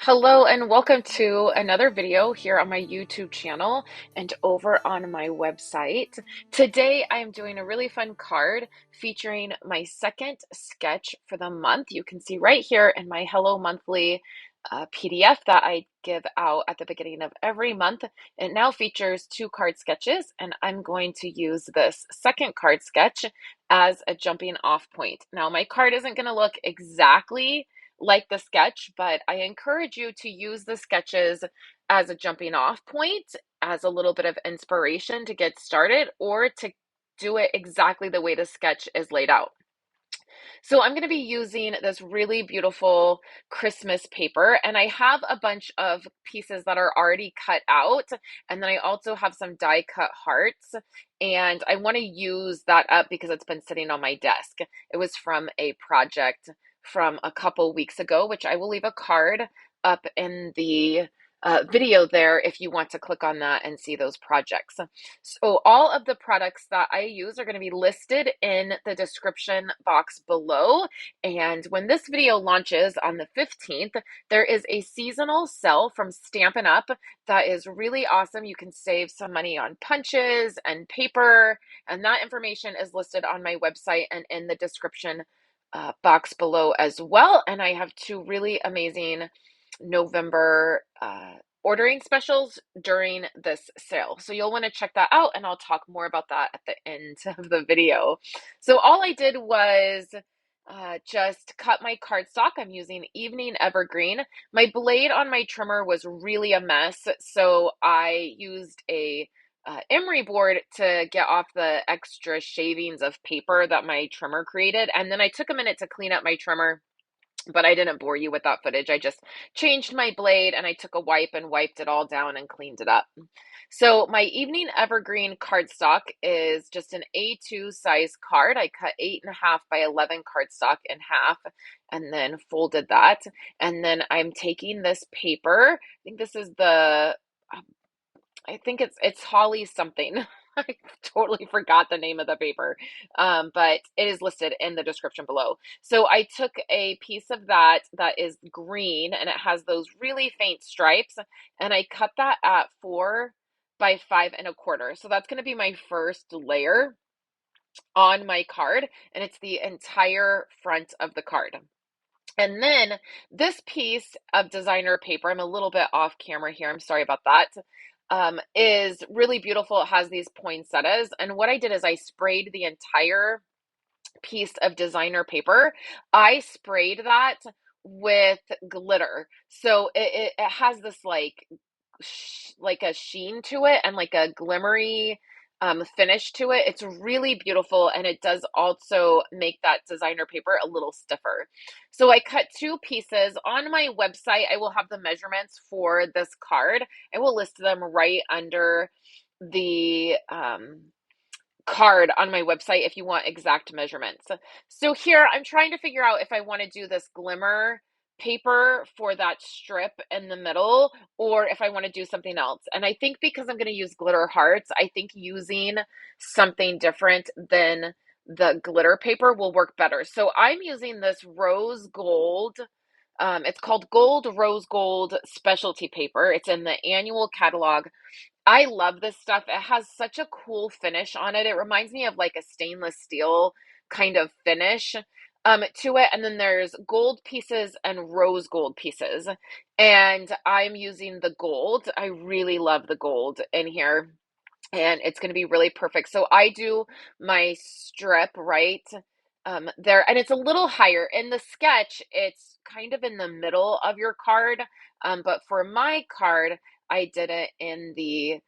Hello and welcome to another video here on my YouTube channel and over on my website. Today I am doing a really fun card featuring my second sketch for the month. You can see right here in my Hello Monthly PDF that I give out at the beginning of every month. It now features two card sketches, and I'm going to use this second card sketch as a jumping off point. Now my card isn't going to look exactly like the sketch, but I encourage you to use the sketches as a jumping off point, as a little bit of inspiration to get started, or to do it exactly the way the sketch is laid out. So I'm going to be using this really beautiful Christmas paper, and I have a bunch of pieces that are already cut out, and then I also have some die cut hearts, and I want to use that up because it's been sitting on my desk. It was from a project from a couple weeks ago, which I will leave a card up in the video there if you want to click on that and see those projects. So all of the products that I use are going to be listed in the description box below. And when this video launches on the 15th, there is a seasonal sale from Stampin' Up! That is really awesome. You can save some money on punches and paper, and that information is listed on my website and in the description box below as well. And I have two really amazing November ordering specials during this sale. So you'll want to check that out, and I'll talk more about that at the end of the video. So all I did was just cut my cardstock. I'm using Evening Evergreen. My blade on my trimmer was really a mess, so I used a emery board to get off the extra shavings of paper that my trimmer created. And then I took a minute to clean up my trimmer, but I didn't bore you with that footage. I just changed my blade and I took a wipe and wiped it all down and cleaned it up. So my Evening Evergreen cardstock is just an A2 size card. I cut 8.5 by 11 cardstock in half and then folded that. And then I'm taking this paper. I think this is I think it's Holly something. I totally forgot the name of the paper, but it is listed in the description below. So I took a piece of that is green and it has those really faint stripes, and I cut that at 4 by 5.25. So that's going to be my first layer on my card, and it's the entire front of the card. And then this piece of designer paper, I'm a little bit off camera here, I'm sorry about that, is really beautiful. It has these poinsettias. And what I did is I sprayed the entire piece of designer paper. I sprayed that with glitter. So it has this like a sheen to it and like a glimmery finish to it. It's really beautiful, and it does also make that designer paper a little stiffer. So I cut two pieces. On my website, I will have the measurements for this card. I will list them right under the card on my website if you want exact measurements. So here I'm trying to figure out if I want to do this glimmer paper for that strip in the middle, or if I want to do something else. And I think because I'm going to use glitter hearts, I think using something different than the glitter paper will work better. So I'm using this rose gold. It's called Gold Rose Gold Specialty Paper. It's in the annual catalog. I love this stuff. It has such a cool finish on it. It reminds me of like a stainless steel kind of finish to it. And then there's gold pieces and rose gold pieces. And I'm using the gold. I really love the gold in here, and it's going to be really perfect. So I do my strip right there, and it's a little higher. In the sketch, it's kind of in the middle of your card, but for my card, I did it in the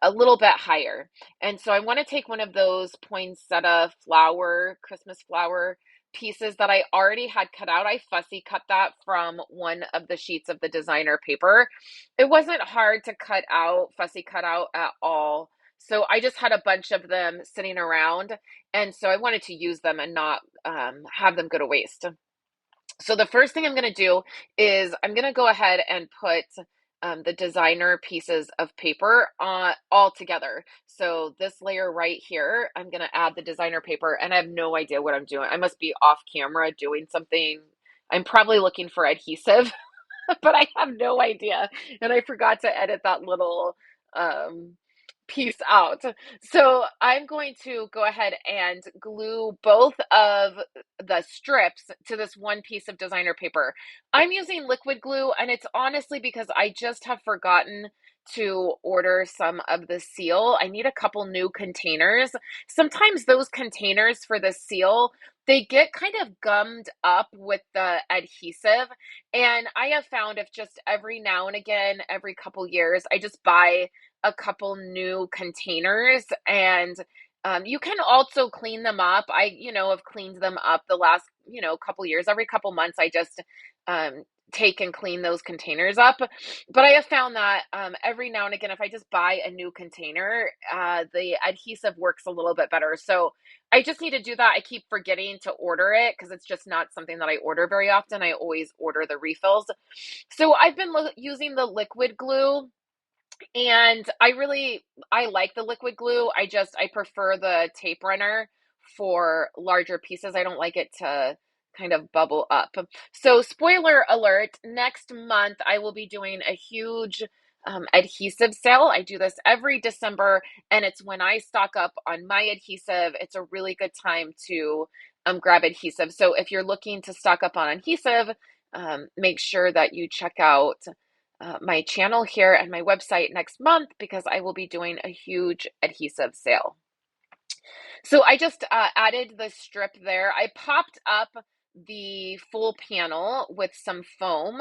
a little bit higher. And so I want to take one of those poinsettia flower, Christmas flower pieces that I already had cut out. I fussy cut that from one of the sheets of the designer paper. It wasn't hard to cut out, fussy cut out at all. So I just had a bunch of them sitting around, and so I wanted to use them and not have them go to waste. So the first thing I'm going to do is I'm going to go ahead and put the designer pieces of paper all together. So this layer right here, I'm going to add the designer paper, and I have no idea what I'm doing. I must be off camera doing something. I'm probably looking for adhesive but I have no idea. And I forgot to edit that little um, piece out. So I'm going to go ahead and glue both of the strips to this one piece of designer paper. I'm using liquid glue, and it's honestly because I just have forgotten to order some of the seal. I need a couple new containers. Sometimes those containers for the seal, they get kind of gummed up with the adhesive. And I have found if just every now and again, every couple years, I just buy a couple new containers, and you can also clean them up. Have cleaned them up the last, couple years. Every couple months, I just take and clean those containers up. But I have found that every now and again, if I just buy a new container, the adhesive works a little bit better. So I just need to do that. I keep forgetting to order it because it's just not something that I order very often. I always order the refills. So I've been using the liquid glue, and I like the liquid glue. I prefer the tape runner for larger pieces. I don't like it to kind of bubble up. So spoiler alert, next month I will be doing a huge adhesive sale. I do this every December, and it's when I stock up on my adhesive. It's a really good time to grab adhesive. So if you're looking to stock up on adhesive, make sure that you check out my channel here and my website next month, because I will be doing a huge adhesive sale. So I just added the strip there. I popped up the full panel with some foam.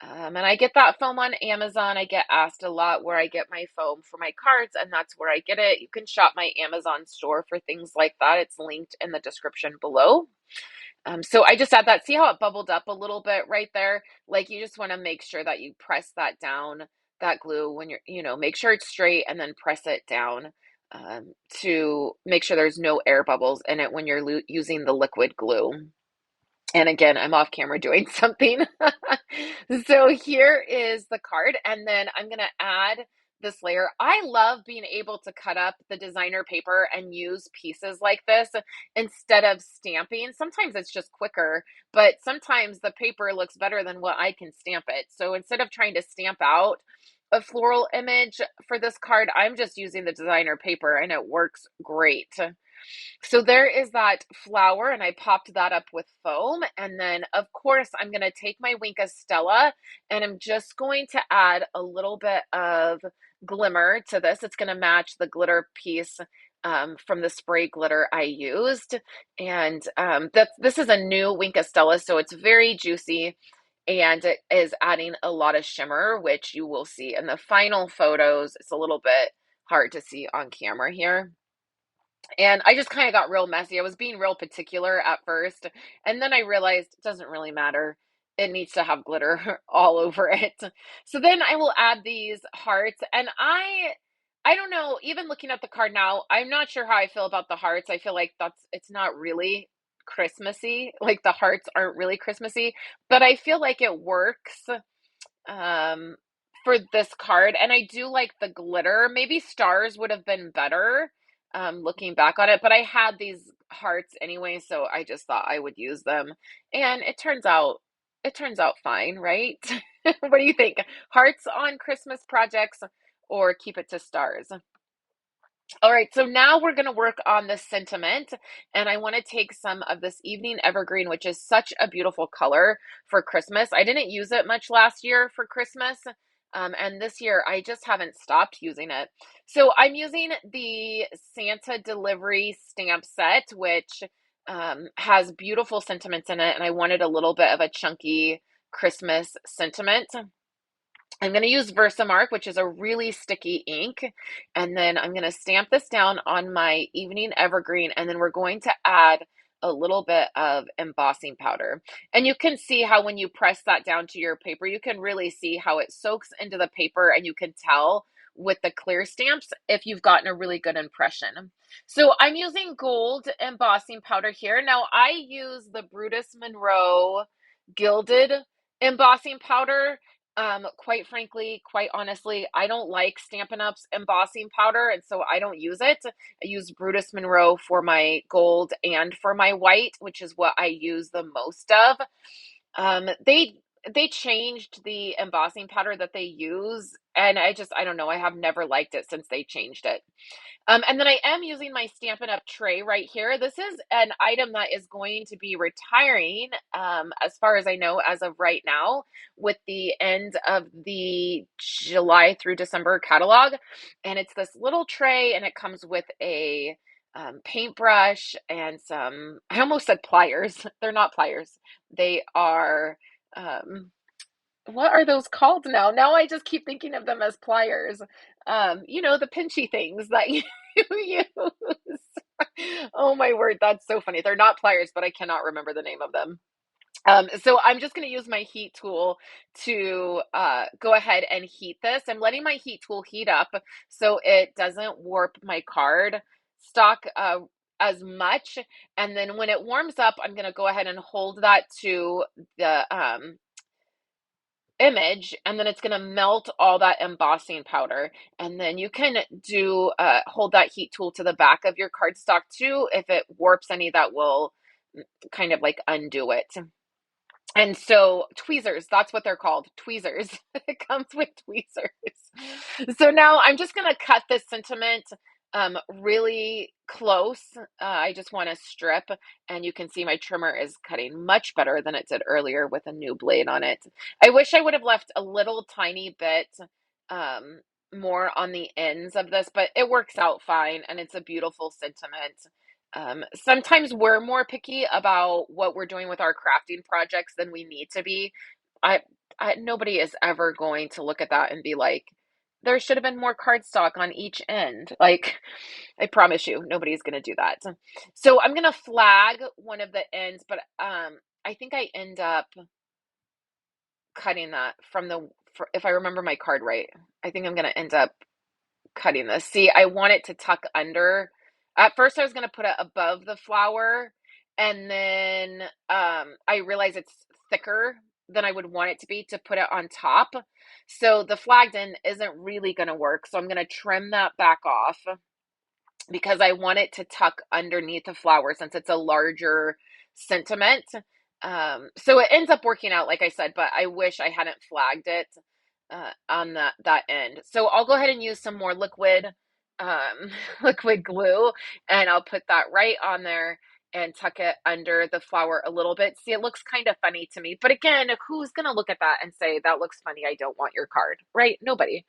And I get that foam on Amazon. I get asked a lot where I get my foam for my cards, and that's where I get it. You can shop my Amazon store for things like that. It's linked in the description below. So I just add that. See how it bubbled up a little bit right there? Like, you just want to make sure that you press that down, that glue, when make sure it's straight, and then press it down to make sure there's no air bubbles in it when you're using the liquid glue. And again, I'm off camera doing something. So here is the card, and then I'm going to add this layer. I love being able to cut up the designer paper and use pieces like this instead of stamping. Sometimes it's just quicker, but sometimes the paper looks better than what I can stamp it. So instead of trying to stamp out a floral image for this card, I'm just using the designer paper, and it works great. So there is that flower, and I popped that up with foam. And then, of course, I'm going to take my Wink Stella, and I'm just going to add a little bit of glimmer to this. It's going to match the glitter piece from the spray glitter I used. And this is a new Wink Stella, so it's very juicy, and it is adding a lot of shimmer, which you will see in the final photos. It's a little bit hard to see on camera here. And I just kind of got real messy. I was being real particular at first, and then I realized it doesn't really matter. It needs to have glitter all over it. So then I will add these hearts, and I don't know, even looking at the card now, I'm not sure how I feel about the hearts. I feel like it's not really Christmassy. Like, the hearts aren't really Christmassy, but I feel like it works um for this card. And I do like the glitter. Maybe stars would have been better looking back on it, but I had these hearts anyway, so I just thought I would use them, and it turns out fine, right? What do you think? Hearts on Christmas projects, or keep it to stars? All right, so now we're going to work on the sentiment, and I want to take some of this Evening Evergreen, which is such a beautiful color for Christmas. I didn't use it much last year for Christmas, and this year I just haven't stopped using it. So I'm using the Santa Delivery stamp set, which has beautiful sentiments in it, and I wanted a little bit of a chunky Christmas sentiment. I'm going to use Versamark, which is a really sticky ink, and then I'm going to stamp this down on my Evening Evergreen, and then we're going to add a little bit of embossing powder. And you can see how when you press that down to your paper, you can really see how it soaks into the paper, and you can tell with the clear stamps if you've gotten a really good impression. So I'm using gold embossing powder here. Now I use the Brutus Monroe gilded embossing powder. Quite frankly, quite honestly, I don't like Stampin' Up's embossing powder, and so I don't use it. I use Brutus Monroe for my gold and for my white, which is what I use the most of. They they changed the embossing powder that they use, and I don't know, I have never liked it since they changed it. And then I am using my Stampin' Up! Tray right here. This is an item that is going to be retiring, as far as I know, as of right now, with the end of the July through December catalog. And it's this little tray, and it comes with a paintbrush and some, I almost said pliers. They're not pliers. They are, what are those called now? Now I just keep thinking of them as pliers. The pinchy things that you use. Oh my word, that's so funny. They're not pliers, but I cannot remember the name of them. So I'm just going to use my heat tool to go ahead and heat this. I'm letting my heat tool heat up so it doesn't warp my card stock as much. And then when it warms up, I'm going to go ahead and hold that to the image, and then it's going to melt all that embossing powder. And then you can do hold that heat tool to the back of your cardstock too. If it warps any, that will kind of like undo it. And so tweezers, that's what they're called, tweezers. It comes with tweezers. So now I'm just going to cut this sentiment really close. I just want to strip, and you can see my trimmer is cutting much better than it did earlier with a new blade on it. I wish I would have left a little tiny bit um, more on the ends of this, but it works out fine, and it's a beautiful sentiment. Sometimes we're more picky about what we're doing with our crafting projects than we need to be. I, Nobody is ever going to look at that and be like, there should have been more cardstock on each end. Like, I promise you, nobody's going to do that. So I'm going to flag one of the ends, but I think I end up cutting that if I remember my card right, I think I'm going to end up cutting this. See, I want it to tuck under. At first, I was going to put it above the flower, and then I realized it's thicker than I would want it to be to put it on top. So the flagged end isn't really going to work. So I'm going to trim that back off because I want it to tuck underneath the flower since it's a larger sentiment. So it ends up working out, like I said, but I wish I hadn't flagged it on that end. So I'll go ahead and use some more liquid liquid glue, and I'll put that right on there and tuck it under the flower a little bit. See, it looks kind of funny to me, but again, who's gonna look at that and say that looks funny, I don't want your card, right? Nobody.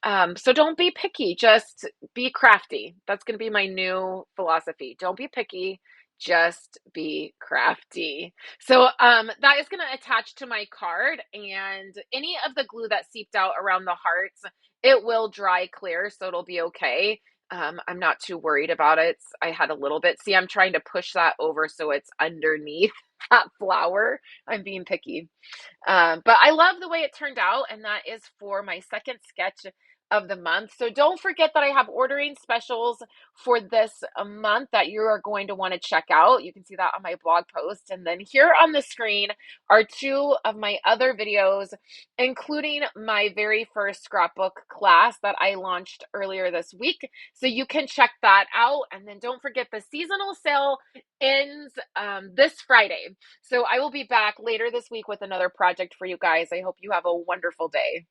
So don't be picky, just be crafty. That's gonna be my new philosophy. Don't be picky, just be crafty. So that is going to attach to my card, and any of the glue that seeped out around the hearts, it will dry clear, so it'll be okay. I'm not too worried about it. I had a little bit. See, I'm trying to push that over so it's underneath that flower. I'm being picky. But I love the way it turned out, and that is for my second sketch of the month. So don't forget that I have ordering specials for this month that you are going to want to check out. You can see that on my blog post. And then here on the screen are two of my other videos, including my very first scrapbook class that I launched earlier this week. So you can check that out. And then don't forget the seasonal sale ends this Friday. So I will be back later this week with another project for you guys. I hope you have a wonderful day.